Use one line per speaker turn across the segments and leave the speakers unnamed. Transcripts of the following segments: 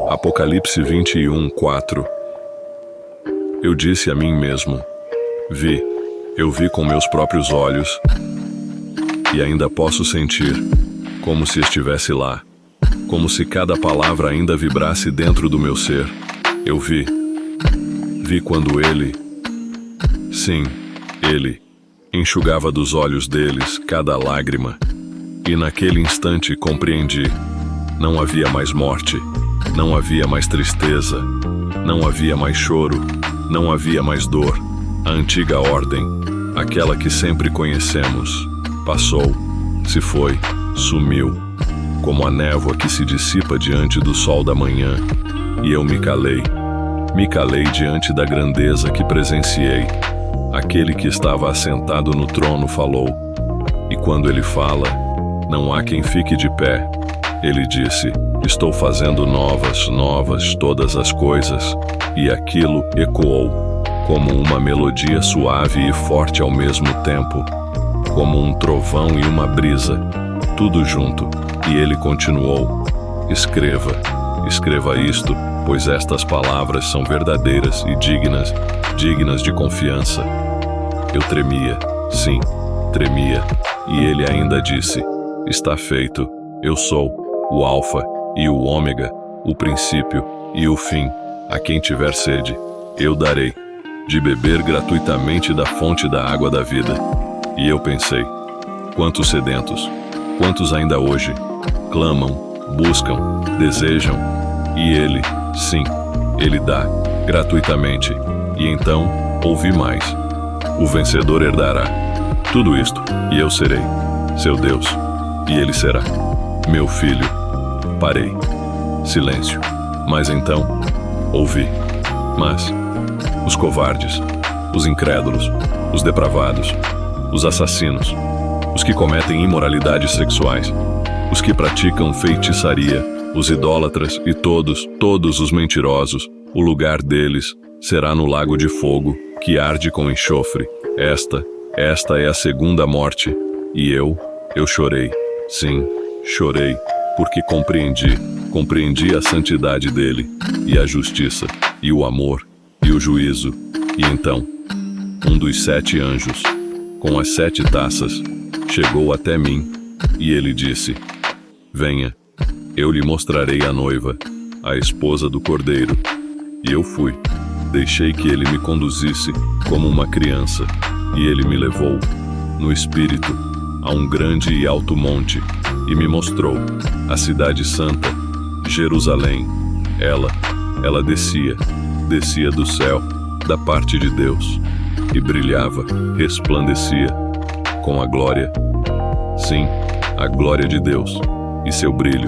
Apocalipse 21:4. Eu disse a mim mesmo: eu vi com meus próprios olhos, e ainda posso sentir, como se estivesse lá, como se cada palavra ainda vibrasse dentro do meu ser. Eu vi quando ele, sim, ele, enxugava dos olhos deles cada lágrima, e naquele instante compreendi: não havia mais morte, não havia mais tristeza, não havia mais choro, não havia mais dor. A antiga ordem, aquela que sempre conhecemos, passou, se foi, sumiu, como a névoa que se dissipa diante do sol da manhã. E eu me calei diante da grandeza que presenciei. Aquele que estava assentado no trono falou, e quando ele fala, não há quem fique de pé. Ele disse: estou fazendo novas todas as coisas. E aquilo ecoou, como uma melodia suave e forte ao mesmo tempo, como um trovão e uma brisa, tudo junto. E ele continuou: escreva isto, pois estas palavras são verdadeiras e dignas de confiança. Eu tremia, sim, tremia, e ele ainda disse: está feito. Eu sou o Alfa e o Ômega, o princípio e o fim. A quem tiver sede, eu darei de beber gratuitamente da fonte da água da vida. E eu pensei: quantos sedentos, quantos ainda hoje clamam, buscam, desejam, e ele, sim, ele dá gratuitamente. E então ouvi mais: o vencedor herdará tudo isto, e eu serei seu Deus, e ele será meu filho. Parei. Silêncio. Mas então ouvi: mas os covardes, os incrédulos, os depravados, os assassinos, os que cometem imoralidades sexuais, os que praticam feitiçaria, os idólatras e todos os mentirosos, o lugar deles será no lago de fogo, que arde com enxofre. Esta é a segunda morte. E eu chorei. Sim, chorei, porque compreendi a santidade dele, e a justiça, e o amor, e o juízo. E então, um dos 7 anjos, com as 7 taças, chegou até mim, e ele disse: venha, eu lhe mostrarei a noiva, a esposa do Cordeiro. E eu fui, deixei que ele me conduzisse como uma criança, e ele me levou, no espírito, a um grande e alto monte, e me mostrou a cidade santa, Jerusalém. Ela descia do céu, da parte de Deus, e brilhava, resplandecia, com a glória, sim, a glória de Deus, e seu brilho,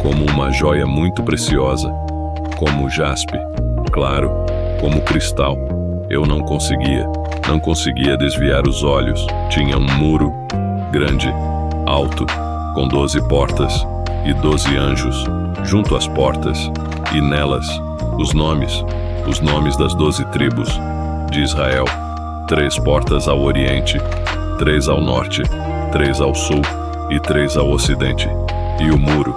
como uma joia muito preciosa, como jaspe, claro, como cristal. Eu não conseguia desviar os olhos. Tinha um muro grande, alto, com 12 portas e 12 anjos junto às portas, e nelas os nomes das 12 tribos de Israel. 3 portas ao oriente, 3 ao norte, 3 ao sul e 3 ao ocidente. E o muro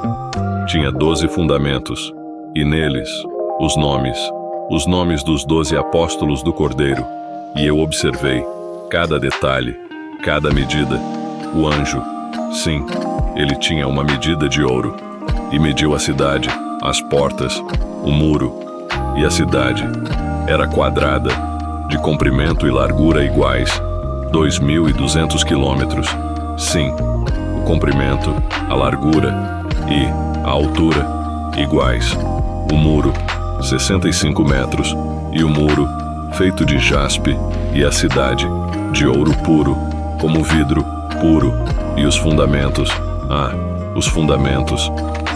tinha 12 fundamentos, e neles os nomes dos 12 apóstolos do Cordeiro. E eu observei cada detalhe, cada medida. O anjo, sim, ele tinha uma medida de ouro, e mediu a cidade, as portas, o muro, e a cidade era quadrada, de comprimento e largura iguais, 2.200 quilômetros. Sim, o comprimento, a largura e a altura iguais. O muro, 65 metros, e o muro, feito de jaspe, e a cidade, de ouro puro, como vidro puro, e os fundamentos,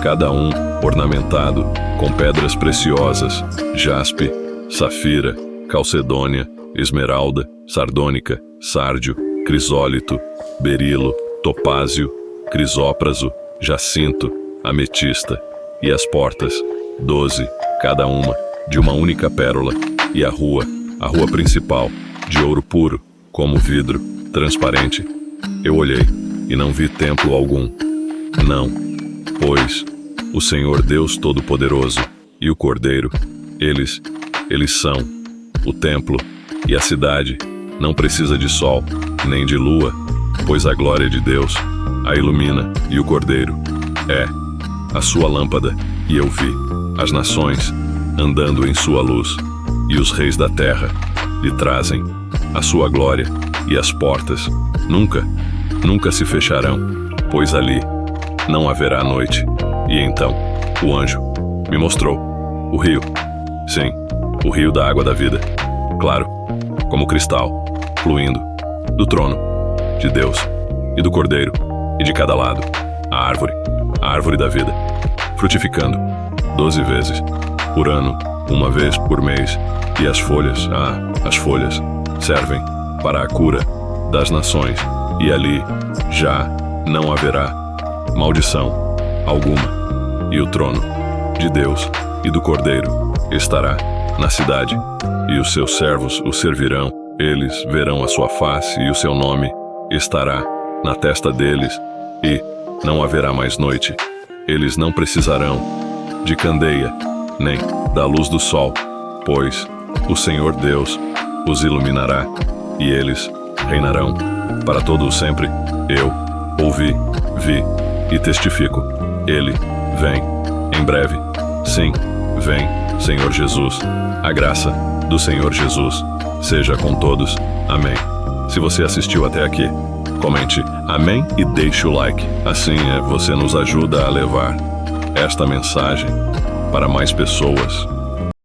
cada um ornamentado com pedras preciosas, jaspe, safira, calcedônia, esmeralda, sardônica, sárdio, crisólito, berilo, topázio, crisópraso, jacinto, ametista. E as portas, 12, cada uma, de uma única pérola, e a rua principal, de ouro puro, como vidro, transparente. Eu olhei, e não vi templo algum. Não, pois o Senhor Deus Todo-Poderoso e o Cordeiro, eles são o templo, e a cidade não precisa de sol, nem de lua, pois a glória de Deus a ilumina, e o Cordeiro é a sua lâmpada. E eu vi as nações andando em sua luz, e os reis da terra lhe trazem a sua glória, e as portas nunca se fecharão, pois ali não haverá noite. E então o anjo me mostrou o rio, sim, o rio da água da vida, claro, como cristal, fluindo do trono de Deus e do Cordeiro, e de cada lado a árvore da vida, frutificando 12 vezes por ano, uma vez por mês, e as folhas servem para a cura das nações, e ali já não haverá maldição alguma, e o trono de Deus e do Cordeiro estará na cidade, e os seus servos o servirão, eles verão a sua face, e o seu nome estará na testa deles, e não haverá mais noite. Eles não precisarão de candeia, nem da luz do sol, pois o Senhor Deus os iluminará, e eles reinarão para todo o sempre. Eu ouvi, vi e testifico. Ele vem em breve. Sim, vem, Senhor Jesus. A graça do Senhor Jesus seja com todos. Amém. Se você assistiu até aqui, comente amém e deixe o like. Assim você nos ajuda a levar esta mensagem para mais pessoas.